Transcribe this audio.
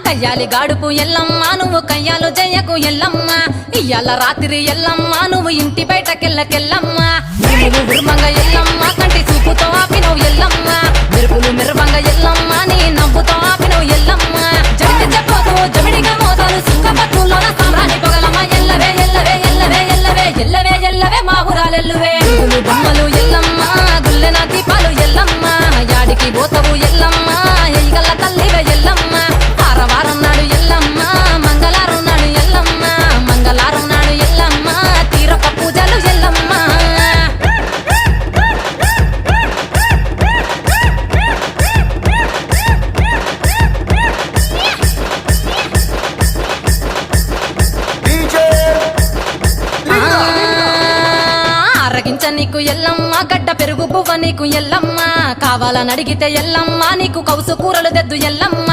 కయ్యాలి గాడుపు ఎల్లమ్మ నువ్వు కయ్యాలు జయ్యకు ఎల్లమ్మ ఇయ్యాల రాత్రి ఎల్లమ్మ నువ్వు ఇంటి బయటకెళ్ళకెళ్ళమ్మ నువ్వు ఉర్మంగ ఎల్లమ్మ కంటి చూపుతో ఆపినవు ఎల్లమ్మ మెరుపులు మెరువంగ ఎల్లమ్మ నీ నవ్వుతో ఆపినవు ఎల్లమ్మ జడికి చెప్పకు జమిడిగా మోతాలు సుఖపట్టులోన సామ్రాణి పొగలమ్మ ఎల్లవే ఎల్లవే ఎల్లవే ఎల్లవే ఎల్లవే ఎల్లవే మా ఊరాలెల్లువే బొమ్మలు ఎల్లమ్మ గుల్లెన దీపాలు ఎల్లమ్మ యాడికి పోతవు ఎల్లమ్మ ఎయిగల్ల తల్లివే ఎల్లమ్మ వారం నాడు ఎల్లమ్మ మంగళారం నాడు ఎల్లమ్మ మంగళారం నాడు ఎల్లమ్మ తీరప్ప పూజలు ఎల్లమ్మ అరగించ నీకు ఎల్లమ్మ గడ్డ పెరుగు పువ్వ నీకు ఎల్లమ్మ కావాలని అడిగితే ఎల్లమ్మ నీకు కౌసు కూరలు తెద్దు ఎల్లమ్మ